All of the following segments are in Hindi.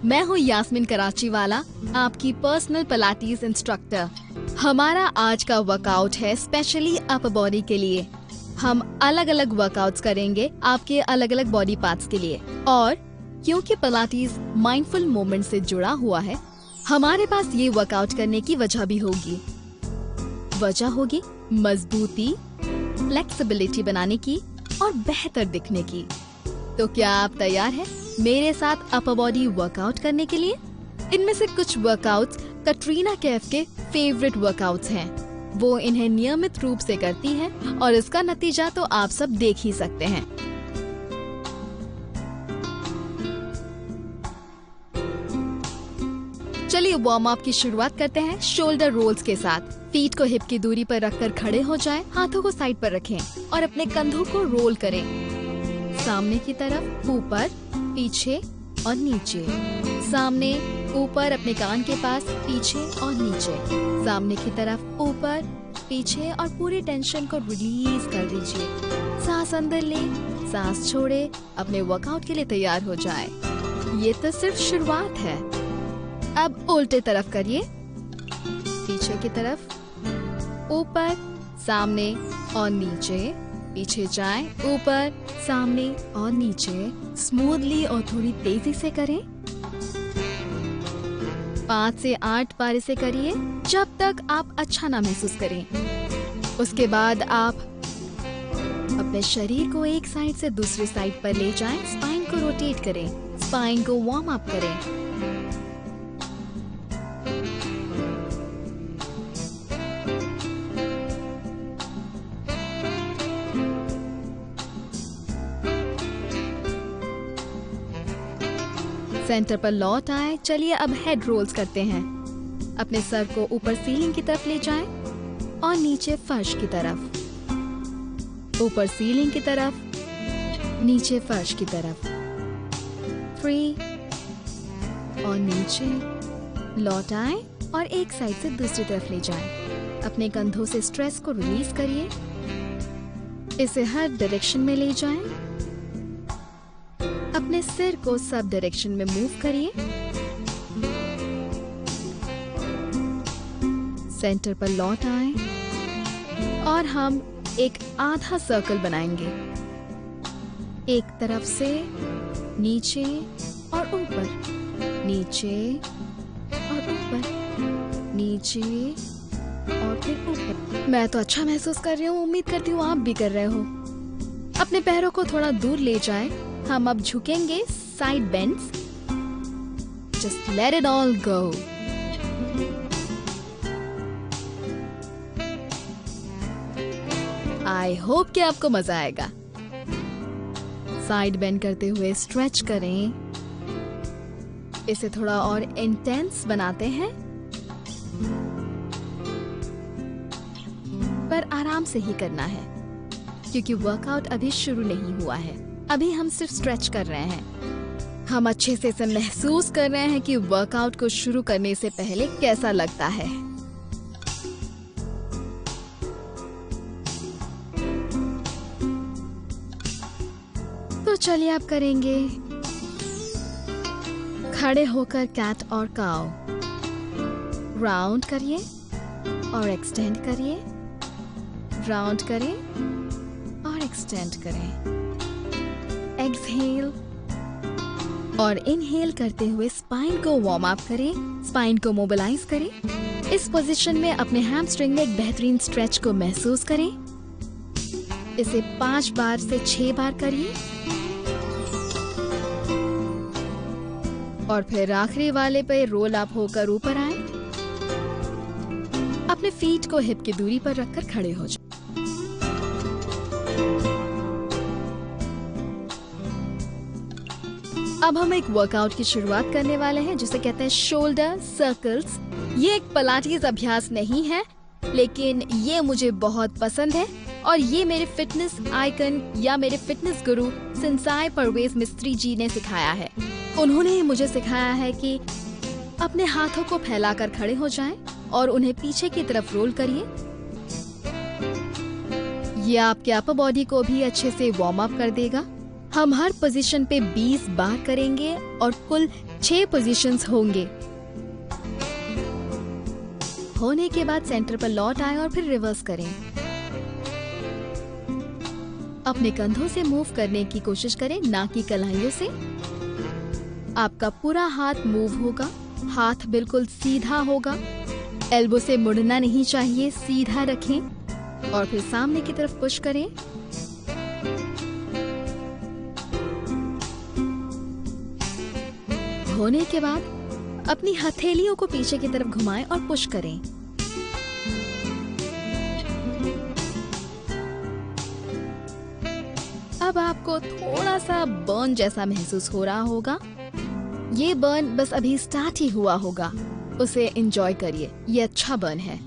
मैं हूँ यास्मीन कराची वाला, आपकी पर्सनल पिलाटीज इंस्ट्रक्टर। हमारा आज का वर्कआउट है स्पेशली अपर बॉडी के लिए। हम अलग अलग वर्कआउट्स करेंगे आपके अलग अलग बॉडी पार्ट्स के लिए। और क्योंकि पिलाटीज माइंडफुल मूवमेंट से जुड़ा हुआ है, हमारे पास ये वर्कआउट करने की वजह भी होगी। वजह होगी मजबूती, फ्लेक्सिबिलिटी बनाने की और बेहतर दिखने की। तो क्या आप तैयार हैं मेरे साथ अपर बॉडी वर्कआउट करने के लिए? इनमें से कुछ वर्कआउट्स कटरीना कैफ के फेवरेट वर्कआउट्स हैं। वो इन्हें नियमित रूप से करती है और इसका नतीजा तो आप सब देख ही सकते हैं। चलिए वार्म अप की शुरुआत करते हैं शोल्डर रोल्स के साथ। फीट को हिप की दूरी पर रखकर खड़े हो जाएं, हाथों को साइड पर रखें और अपने कंधों को रोल करें। सामने की तरफ, ऊपर, पीछे और नीचे। सामने, ऊपर, अपने कान के पास, पीछे और नीचे। सामने की तरफ, ऊपर, पीछे और पूरी टेंशन को रिलीज कर दीजिए। सांस अंदर ले, सांस छोड़े, अपने वर्कआउट के लिए तैयार हो जाए। ये तो सिर्फ शुरुआत है। अब उल्टे तरफ करिए, पीछे की तरफ, ऊपर, सामने और नीचे। पीछे जाएं, ऊपर, सामने और नीचे। स्मूथली और थोड़ी तेजी से करें। 5 से 8 बार इसे करिए जब तक आप अच्छा ना महसूस करें। उसके बाद आप अपने शरीर को एक साइड से दूसरी साइड पर ले जाएं, स्पाइन को रोटेट करें, स्पाइन को वार्म अप करें। सेंटर पर लौट आए। चलिए अब हेड रोल्स करते हैं। अपने सर को ऊपर सीलिंग की तरफ ले जाएं और नीचे फर्श की तरफ। ऊपर सीलिंग की तरफ, नीचे फर्श की तरफ। 3 और नीचे लौट आए और एक साइड से दूसरी तरफ ले जाएं। अपने कंधों से स्ट्रेस को रिलीज करिए। इसे हर डायरेक्शन में ले जाएं। अपने सिर को सब डायरेक्शन में मूव करिए। सेंटर पर लौट आए और हम एक आधा सर्कल बनाएंगे। एक तरफ से नीचे और ऊपर, नीचे और ऊपर, नीचे और फिर ऊपर। मैं तो अच्छा महसूस कर रही हूँ, उम्मीद करती हूँ आप भी कर रहे हो। अपने पैरों को थोड़ा दूर ले जाएं। हम अब झुकेंगे, side bends. Just let it all go. I hope कि आपको मजा आएगा। साइड बेंड करते हुए स्ट्रेच करें। इसे थोड़ा और इंटेंस बनाते हैं, पर आराम से ही करना है क्योंकि वर्कआउट अभी शुरू नहीं हुआ है। अभी हम सिर्फ स्ट्रेच कर रहे हैं। हम अच्छे से इसे महसूस कर रहे हैं कि वर्कआउट को शुरू करने से पहले कैसा लगता है। तो चलिए आप करेंगे खड़े होकर कैट और काऊ। राउंड करिए और एक्सटेंड करिए, राउंड करें और एक्सटेंड करें। एक्सहेल और इनहेल करते हुए स्पाइन को वार्म अप करें, स्पाइन को मोबिलाइज करें। इस पोजीशन में अपने हैमस्ट्रिंग में एक बेहतरीन स्ट्रेच को महसूस करें। इसे 5 बार से 6 बार करिए और फिर आखिरी वाले पे रोल अप होकर ऊपर आए। अपने फीट को हिप की दूरी पर रखकर खड़े हो जाए। अब हम एक वर्कआउट की शुरुआत करने वाले हैं जिसे कहते हैं शोल्डर सर्कल्स। ये एक पिलाटीज अभ्यास नहीं है, लेकिन ये मुझे बहुत पसंद है और ये मेरे फिटनेस आइकन या मेरे फिटनेस गुरु सिंसाई परवेज मिस्त्री जी ने सिखाया है। उन्होंने मुझे सिखाया है कि अपने हाथों को फैलाकर खड़े हो जाएं और उन्हें पीछे की तरफ रोल करिए। ये आपके अपर बॉडी को भी अच्छे से वार्म अप कर देगा। हम हर पोजीशन पे 20 बार करेंगे और कुल 6 पोजीशंस होंगे। होने के बाद सेंटर पर लौट आए और फिर रिवर्स करें। अपने कंधों से मूव करने की कोशिश करें, ना कि कलाइयों से। आपका पूरा हाथ मूव होगा, हाथ बिल्कुल सीधा होगा, एल्बो से मुड़ना नहीं चाहिए, सीधा रखें और फिर सामने की तरफ पुश करें। होने के बाद अपनी हथेलियों को पीछे की तरफ घुमाएं और पुश करें। अब आपको थोड़ा सा बर्न जैसा महसूस हो रहा होगा। ये बर्न बस अभी स्टार्ट ही हुआ होगा, उसे एंजॉय करिए, ये अच्छा बर्न है।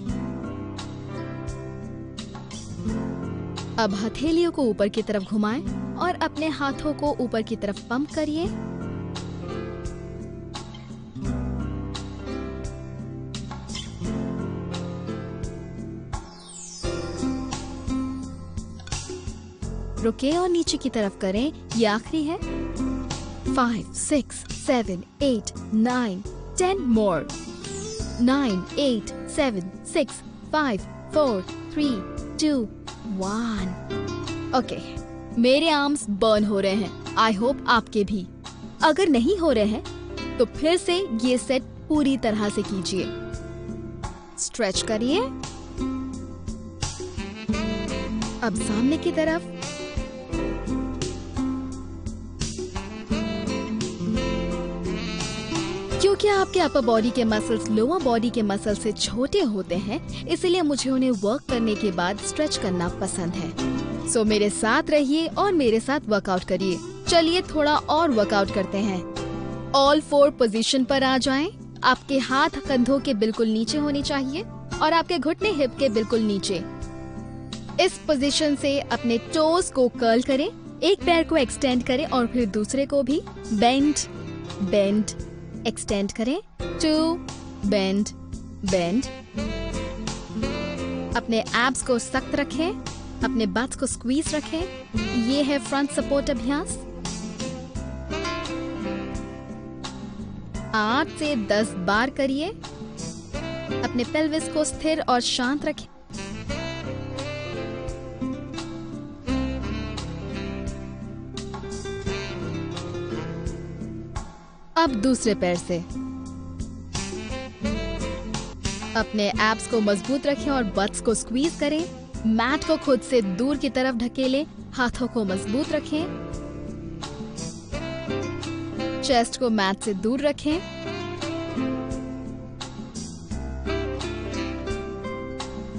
अब हथेलियों को ऊपर की तरफ घुमाएं और अपने हाथों को ऊपर की तरफ पंप करिए। रुके और नीचे की तरफ करें, ये आखिरी है। 5, 6, 7, 8, 9, 10 मोर। 9, 8, 7, 6, 5, 4, 3, 2, 1। ओके, मेरे आर्म्स बर्न हो रहे हैं, आई होप आपके भी। अगर नहीं हो रहे हैं तो फिर से ये सेट पूरी तरह से कीजिए। स्ट्रेच करिए। अब सामने की तरफ। क्योंकि आपके अपर बॉडी के मसल्स लोअर बॉडी के मसल से छोटे होते हैं, इसलिए मुझे उन्हें वर्क करने के बाद स्ट्रेच करना पसंद है। सो मेरे साथ रहिए और मेरे साथ वर्कआउट करिए। चलिए थोड़ा और वर्कआउट करते हैं। ऑल 4 पोजीशन पर आ जाएं। आपके हाथ कंधों के बिल्कुल नीचे होने चाहिए और आपके घुटने हिप के बिल्कुल नीचे। इस पोजीशन से अपने टोज को कर्ल करें, एक पैर को एक्सटेंड करें और फिर दूसरे को भी। बेंड, बेंड, एक्सटेंड करें। 2, बेंड, बेंड। अपने एब्स को सख्त रखें, अपने बट्स को स्क्वीज रखें। ये है फ्रंट सपोर्ट अभ्यास। 8 से 10 बार करिए। अपने पेल्विस को स्थिर और शांत रखें। अब दूसरे पैर से अपने एब्स को मजबूत रखें और बट्स को स्क्वीज करें। मैट को खुद से दूर की तरफ ढकेलें, हाथों को मजबूत रखें। चेस्ट को मैट से दूर रखें।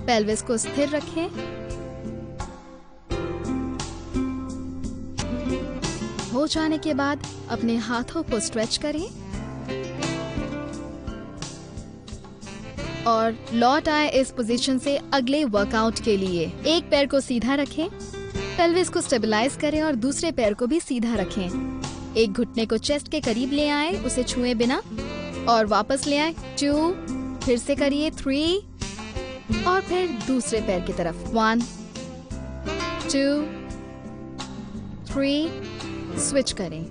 पेल्विस को स्थिर रखें। हो जाने के बाद अपने हाथों को स्ट्रेच करें और लौट आए इस पोजीशन से अगले वर्कआउट के लिए। एक पैर को सीधा रखें, पेल्विस को स्टेबलाइज करें और दूसरे पैर को भी सीधा रखें। एक घुटने को चेस्ट के करीब ले आए, उसे छुए बिना, और वापस ले आए। 2, फिर से करिए। 3 और फिर दूसरे पैर की तरफ। 1, 2, 3। स्विच करें।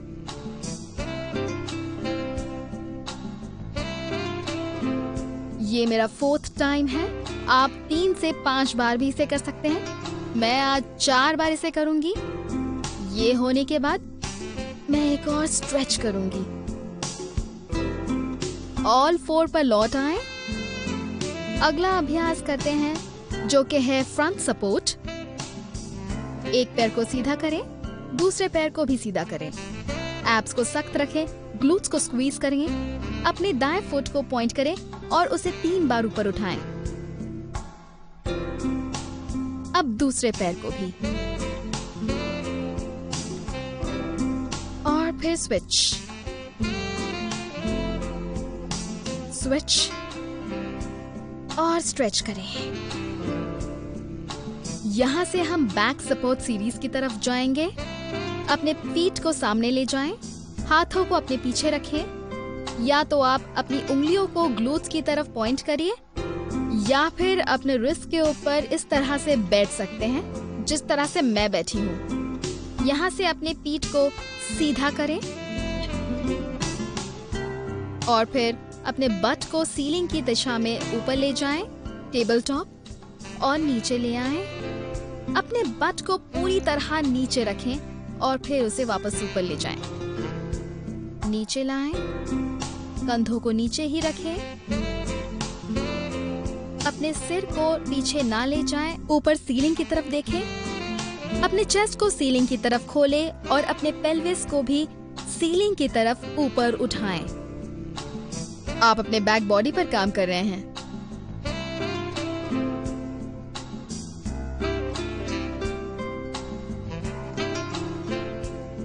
ये मेरा 4th टाइम है। आप 3 से 5 बार भी इसे कर सकते हैं। मैं आज 4 बार इसे करूंगी। ये होने के बाद मैं एक और स्ट्रेच करूंगी। ऑल 4 पर लौट आए। अगला अभ्यास करते हैं जो कि है फ्रंट सपोर्ट। एक पैर को सीधा करें, दूसरे पैर को भी सीधा करें। एब्स को सख्त रखें, ग्लूट्स को स्क्वीज करें। अपने दाएं फुट को पॉइंट करें और उसे 3 बार ऊपर उठाएं। अब दूसरे पैर को भी और फिर स्विच, स्विच और स्ट्रेच करें। यहाँ से हम बैक सपोर्ट सीरीज की तरफ जाएंगे। अपने फीट को सामने ले जाएं, हाथों को अपने पीछे रखें। या तो आप अपनी उंगलियों को ग्लूट्स की तरफ पॉइंट करिए या फिर अपने रिस्ट के ऊपर इस तरह से बैठ सकते हैं जिस तरह से मैं बैठी हूँ। यहाँ से अपने पीठ को सीधा करें और फिर अपने बट को सीलिंग की दिशा में ऊपर ले जाएं, टेबल टॉप और नीचे ले आएं। अपने बट को पूरी तरह नीचे रखें और फिर उसे वापस ऊपर ले जाएं। नीचे लाएं, कंधों को नीचे ही रखें, अपने सिर को पीछे ना ले जाएं, ऊपर सीलिंग की तरफ देखें। अपने चेस्ट को सीलिंग की तरफ खोलें और अपने पेल्विस को भी सीलिंग की तरफ ऊपर उठाएं। आप अपने बैक बॉडी पर काम कर रहे हैं।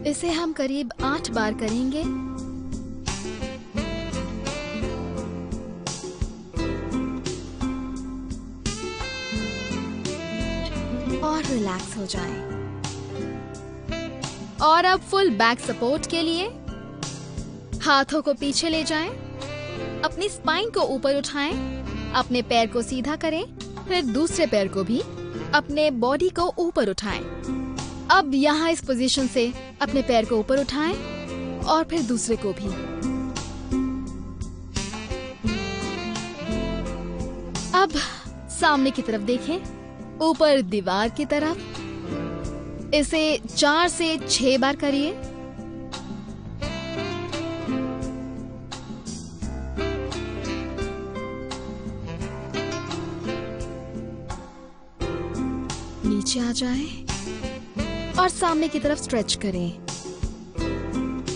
इसे हम करीब 8 बार करेंगे। और रिलैक्स हो जाएं। और अब फुल बैक सपोर्ट के लिए हाथों को पीछे ले जाएं, अपनी स्पाइन को ऊपर उठाएं, अपने पैर को सीधा करें, फिर दूसरे पैर को भी अपने बॉडी को ऊपर उठाएं। अब यहाँ इस पोजीशन से अपने पैर को ऊपर उठाएं और फिर दूसरे को भी। अब सामने की तरफ देखें, ऊपर दीवार की तरफ। इसे 4 से 6 बार करिए। नीचे आ जाएं और सामने की तरफ स्ट्रेच करें।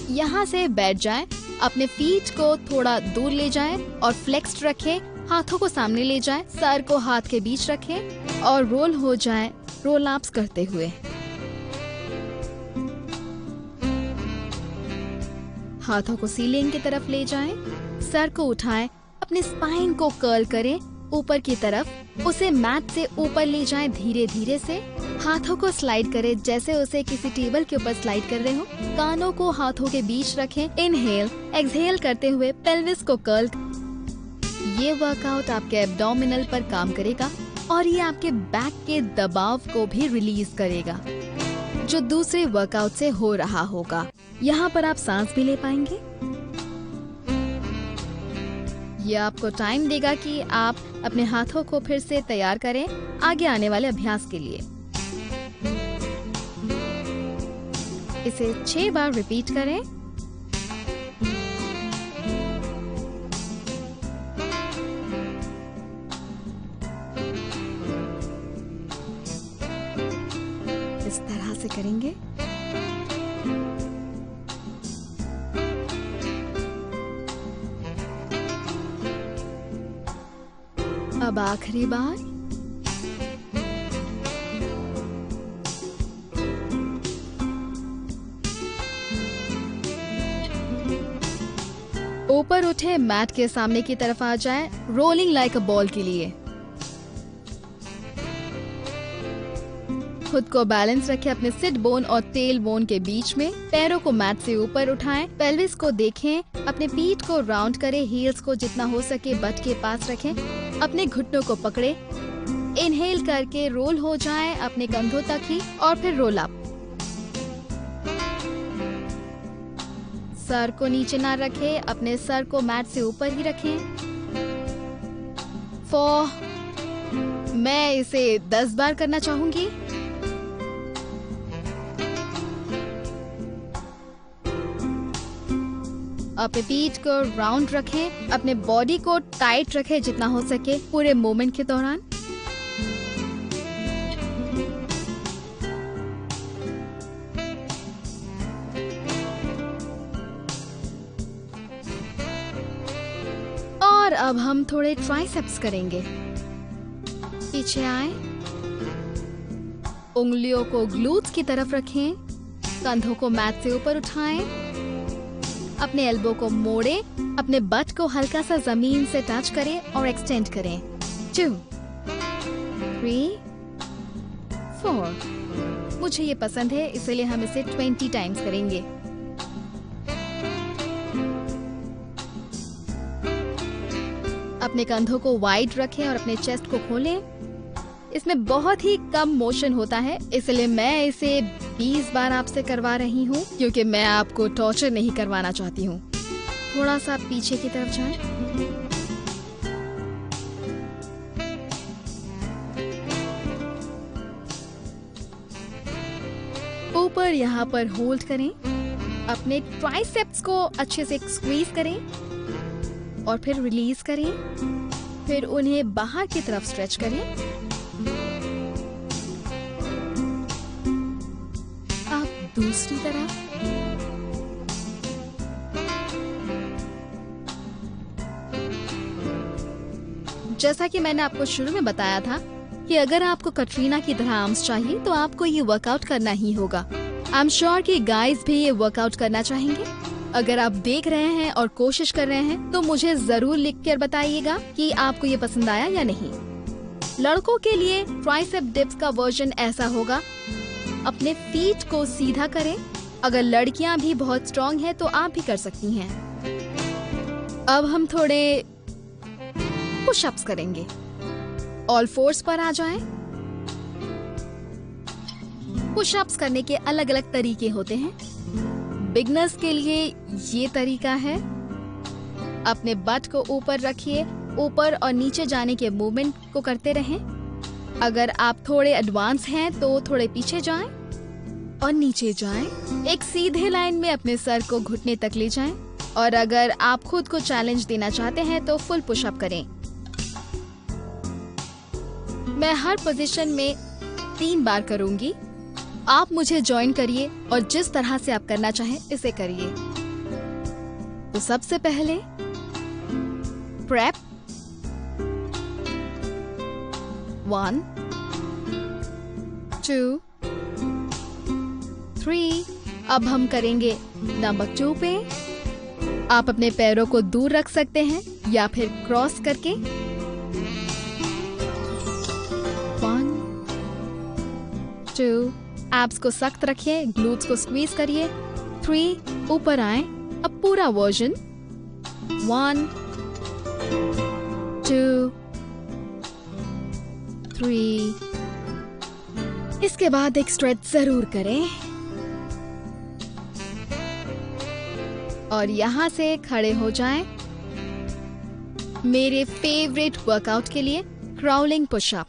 यहाँ से बैठ जाएं, अपने फीट को थोड़ा दूर ले जाएं और फ्लेक्स्ड रखें। हाथों को सामने ले जाएं, सर को हाथ के बीच रखें और रोल हो जाएं, रोल अप्स करते हुए। हाथों को सीलिंग की तरफ ले जाएं, सर को उठाएं, अपने स्पाइन को कर्ल करें ऊपर की तरफ, उसे मैट से ऊपर ले जाएं धीरे धीरे से। हाथों को स्लाइड करें जैसे उसे किसी टेबल के ऊपर स्लाइड कर रहे हो। कानों को हाथों के बीच रखें। इनहेल एक्सहेल करते हुए पेल्विस को कर्ल। ये वर्कआउट आपके एब्डोमिनल पर काम करेगा और ये आपके बैक के दबाव को भी रिलीज करेगा जो दूसरे वर्कआउट से हो रहा होगा। यहाँ पर आप सांस भी ले पाएंगे। ये आपको टाइम देगा कि आप अपने हाथों को फिर से तैयार करें आगे आने वाले अभ्यास के लिए। इसे 6 बार रिपीट करें। इस तरह से करेंगे। अब आखिरी बार। ऊपर उठे, मैट के सामने की तरफ आ जाएं, रोलिंग लाइक अ बॉल के लिए। खुद को बैलेंस रखें अपने सिट बोन और टेल बोन के बीच में। पैरों को मैट से ऊपर उठाएं, पेल्विस को देखें, अपने पीठ को राउंड करें, हील्स को जितना हो सके बट के पास रखें, अपने घुटनों को पकड़े। इनहेल करके रोल हो जाएं अपने कंधों तक ही और फिर रोल अप। सर को नीचे ना रखें, अपने सर को मैट से ऊपर ही रखें। मैं इसे 10 बार करना चाहूंगी। अपने पीठ को राउंड रखें, अपने बॉडी को टाइट रखें जितना हो सके पूरे मूवमेंट के दौरान। और अब हम थोड़े ट्राइसेप्स करेंगे। पीछे आए, उंगलियों को ग्लूट्स की तरफ रखें, कंधों को मैट से ऊपर उठाएं, अपने एल्बो को मोड़ें, अपने बट को हल्का सा जमीन से टच करें और एक्सटेंड करें। 2, 3, 4। मुझे ये पसंद है इसलिए हम इसे 20 टाइम्स करेंगे। अपने कंधों को वाइड रखें और अपने चेस्ट को खोलें। इसमें बहुत ही कम मोशन होता है इसलिए मैं इसे 20 बार आपसे करवा रही हूँ क्योंकि मैं आपको टॉर्चर नहीं करवाना चाहती हूँ। थोड़ा सा पीछे की तरफ जाएं। ऊपर यहाँ पर होल्ड करें, अपने ट्राइसेप्स को अच्छे से स्क्वीज करें और फिर रिलीज करें, फिर उन्हें बाहर की तरफ स्ट्रेच करें। अब दूसरी तरफ। जैसा कि मैंने आपको शुरू में बताया था कि अगर आपको कटरीना की तरह आर्म्स चाहिए तो आपको ये वर्कआउट करना ही होगा। आई एम श्योर कि गाइज भी ये वर्कआउट करना चाहेंगे। अगर आप देख रहे हैं और कोशिश कर रहे हैं तो मुझे जरूर लिख कर बताइएगा कि आपको ये पसंद आया या नहीं। लड़कों के लिए ट्राइसेप डिप्स का वर्जन ऐसा होगा, अपने फीट को सीधा करें। अगर लड़कियां भी बहुत स्ट्रॉन्ग हैं तो आप भी कर सकती हैं। अब हम थोड़े पुशअप्स करेंगे। ऑल फोर्स पर आ जाएं। पुशअप्स करने के अलग अलग तरीके होते हैं। बिगनर्स के लिए ये तरीका है, अपने बट को ऊपर रखिए, ऊपर और नीचे जाने के मूवमेंट को करते रहें। अगर आप थोड़े एडवांस हैं तो थोड़े पीछे जाएं और नीचे जाएं। एक सीधे लाइन में अपने सर को घुटने तक ले जाएं। और अगर आप खुद को चैलेंज देना चाहते हैं तो फुल पुशअप करें। मैं हर पोजीशन में 3 बार करूंगी। आप मुझे ज्वाइन करिए और जिस तरह से आप करना चाहें इसे करिए। तो सबसे पहले प्रेप 1 2 3। अब हम करेंगे नंबर 2 पे। आप अपने पैरों को दूर रख सकते हैं या फिर क्रॉस करके। 1 2। एब्स को सख्त रखिए, ग्लूट्स को स्क्वीज करिए। 3। ऊपर आए। अब पूरा वर्जन। 1 2 3। इसके बाद एक स्ट्रेच जरूर करें और यहाँ से खड़े हो जाएं। मेरे फेवरेट वर्कआउट के लिए क्राउलिंग पुशअप।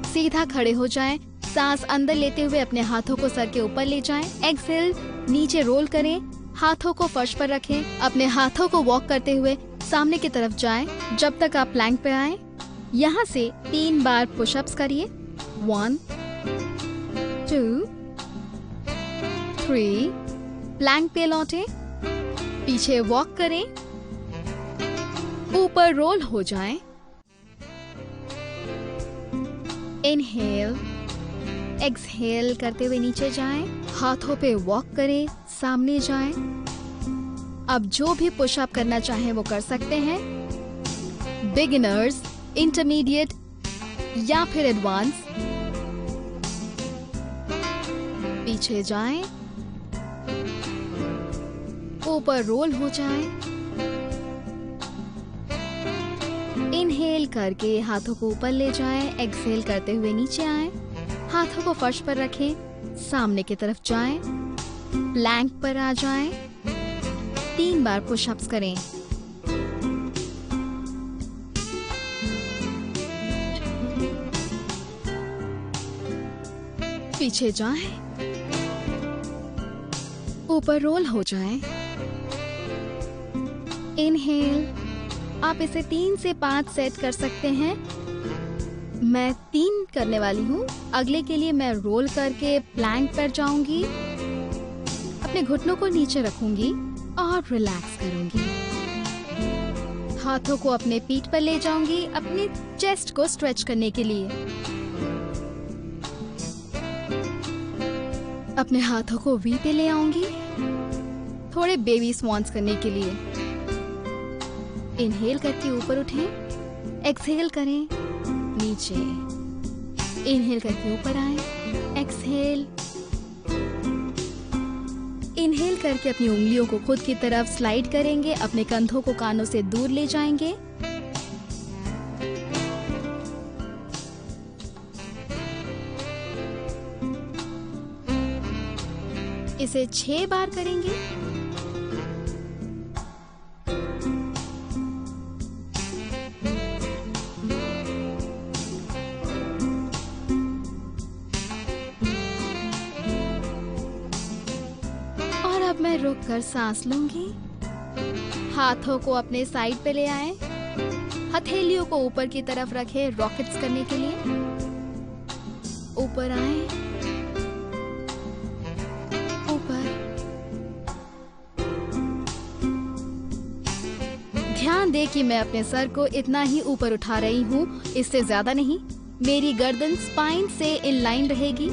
सीधा खड़े हो जाएं, सांस अंदर लेते हुए अपने हाथों को सर के ऊपर ले जाएं। एक्सहेल, नीचे रोल करें, हाथों को फर्श पर रखें। अपने हाथों को वॉक करते हुए सामने की तरफ जाएं जब तक आप प्लैंक पे आएं। यहाँ से 3 बार पुशअप्स करिए। 1 2 3। प्लैंक पे लौटें, पीछे वॉक करें, ऊपर रोल हो जाएं। इनहेल, एक्सहेल करते हुए नीचे जाएं, हाथों पे वॉक करें, सामने जाएं। अब जो भी पुशअप करना चाहें वो कर सकते हैं। बिगिनर्स, इंटरमीडिएट या फिर एडवांस। पीछे जाएं, ऊपर रोल हो जाएं। इनहेल करके हाथों को ऊपर ले जाएं, एक्सहेल करते हुए नीचे आएं। हाथों को फर्श पर रखें, सामने की तरफ जाएं, प्लैंक पर आ जाएं। 3 बार पुशअप्स करें। पीछे जाएं, ऊपर रोल हो जाएं। इनहेल, आप इसे 3 से 5 सेट कर सकते हैं। मैं 3 करने वाली हूँ। अगले के लिए मैं रोल करके प्लैंक पर जाऊंगी, अपने घुटनों को नीचे रखूंगी और रिलैक्स करूंगी। हाथों को अपने पीठ पर ले जाऊंगी अपने चेस्ट को स्ट्रेच करने के लिए। अपने हाथों को वी पे ले आऊंगी, थोड़े बेबी स्वॉन्स करने के लिए। इनहेल करके ऊपर उठें, एक्सहेल करें, नीचे। इनहेल करके ऊपर आए, एक्सहेल। इनहेल करके अपनी उंगलियों को खुद की तरफ स्लाइड करेंगे, अपने कंधों को कानों से दूर ले जाएंगे। इसे 6 बार करेंगे। और अब मैं रुक कर सांस लूंगी। हाथों को अपने साइड पे ले आए, हथेलियों को ऊपर की तरफ रखें रॉकेट्स करने के लिए। ऊपर आए, ऊपर। ध्यान दे कि मैं अपने सर को इतना ही ऊपर उठा रही हूँ, इससे ज्यादा नहीं। मेरी गर्दन स्पाइन से इन लाइन रहेगी।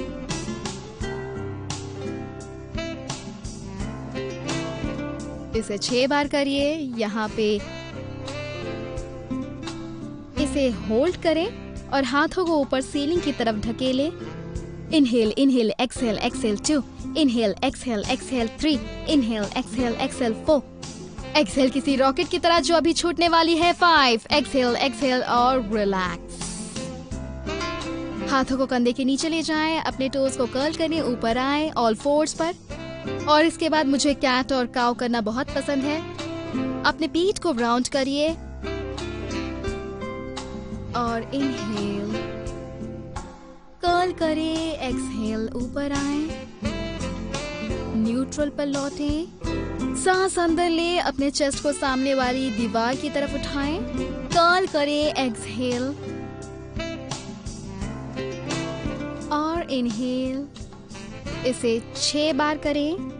इसे 6 बार करिए। यहाँ पे इसे होल्ड करें और हाथों को ऊपर सीलिंग की तरफ ढकेले। Inhale, inhale, exhale, exhale 2, inhale, exhale, exhale 3, inhale, exhale, exhale 4, exhale किसी रॉकेट की तरह जो अभी छूटने वाली है 5, एक्सहेल, एक्सहेल और रिलैक्स। हाथों को कंधे के नीचे ले जाएं, अपने टोज को कर्ल करें, ऊपर आए ऑल फोर्स पर। और इसके बाद मुझे कैट और काउ करना बहुत पसंद है। अपने पीठ को राउंड करिए और इनहेल, कर्ल करें, एक्सहेल, ऊपर आए, न्यूट्रल पर लौटें, सांस अंदर ले, अपने चेस्ट को सामने वाली दीवार की तरफ उठाएं, कर्ल करें, एक्सहेल और इनहेल। इसे 6 बार करें।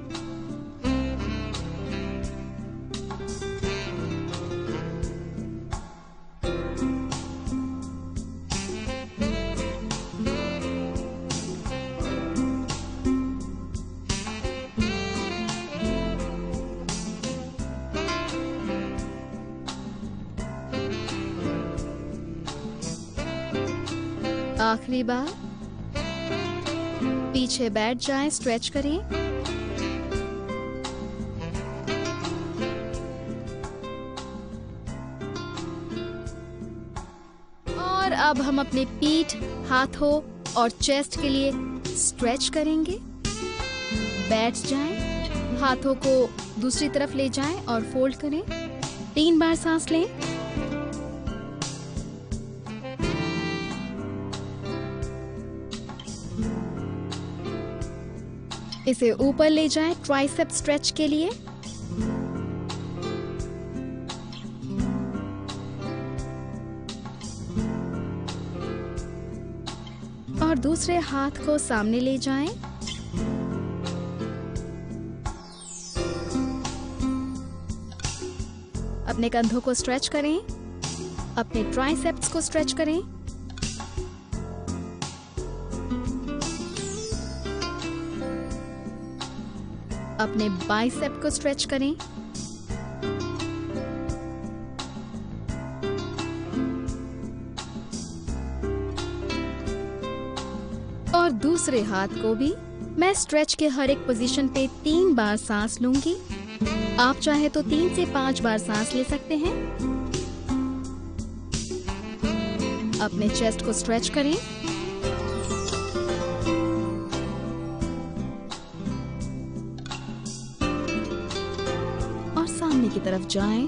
आखिरी बार पीछे बैठ जाएं, स्ट्रेच करें। और अब हम अपने पीठ, हाथों और चेस्ट के लिए स्ट्रेच करेंगे। बैठ जाएं, हाथों को दूसरी तरफ ले जाएं और फोल्ड करें। 3 बार सांस लें। इसे ऊपर ले जाएं ट्राइसेप स्ट्रेच के लिए। और दूसरे हाथ को सामने ले जाएं। अपने कंधों को स्ट्रेच करें, अपने ट्राइसेप्स को स्ट्रेच करें। अपने बाइसेप को स्ट्रेच करें। और दूसरे हाथ को भी। मैं स्ट्रेच के हर एक पोजीशन पे 3 बार सांस लूंगी। आप चाहे तो 3 से 5 बार सांस ले सकते हैं। अपने चेस्ट को स्ट्रेच करें। सामने की तरफ जाएं।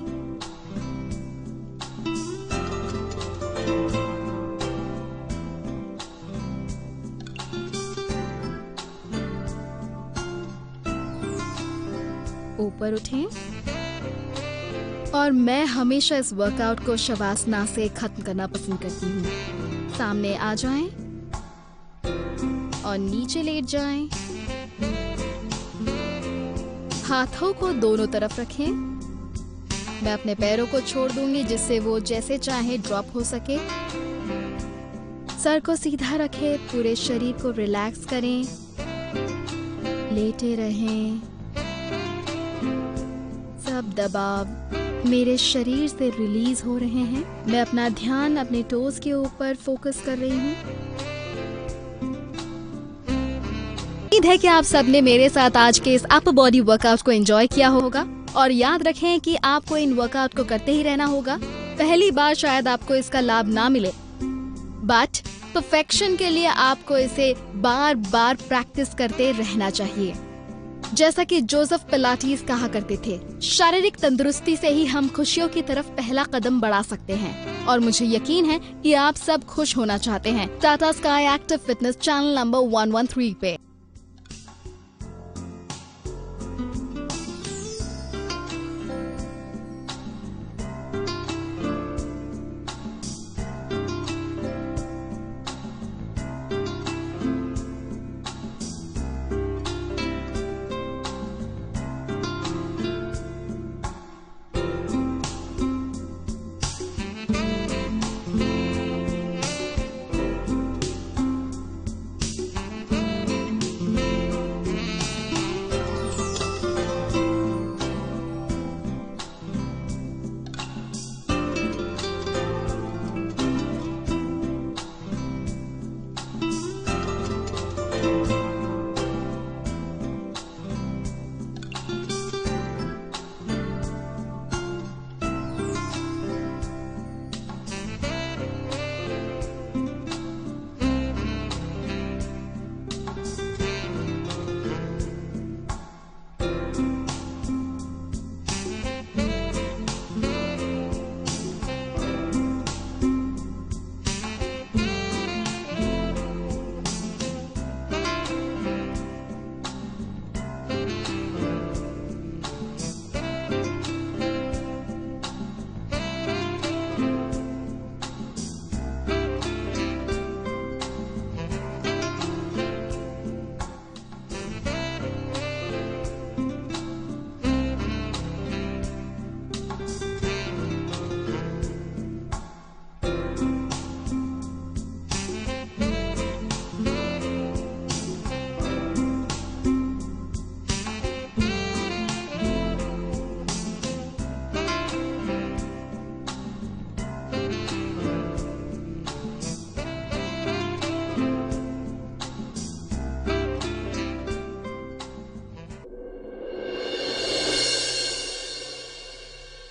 ऊपर उठें। और मैं हमेशा इस वर्कआउट को शवासना से खत्म करना पसंद करती हूँ। सामने आ जाएं और नीचे लेट जाएं। हाथों को दोनों तरफ रखें। मैं अपने पैरों को छोड़ दूंगी जिससे वो जैसे चाहे ड्रॉप हो सके। सर को सीधा रखें, पूरे शरीर को रिलैक्स करें, लेटे रहें। सब दबाव मेरे शरीर से रिलीज हो रहे हैं। मैं अपना ध्यान अपने टोज के ऊपर फोकस कर रही हूँ। उम्मीद है कि आप सबने मेरे साथ आज के इस अपर बॉडी वर्कआउट को एंजॉय किया होगा। और याद रखें कि आपको इन वर्कआउट को करते ही रहना होगा। पहली बार शायद आपको इसका लाभ ना मिले, बट परफेक्शन के लिए आपको इसे बार बार प्रैक्टिस करते रहना चाहिए। जैसा कि जोसेफ पिलाटीज कहा करते थे, शारीरिक तंदुरुस्ती से ही हम खुशियों की तरफ पहला कदम बढ़ा सकते हैं। और मुझे यकीन है कि आप सब खुश होना चाहते हैं। Tata sky active fitness channel number 113 पे।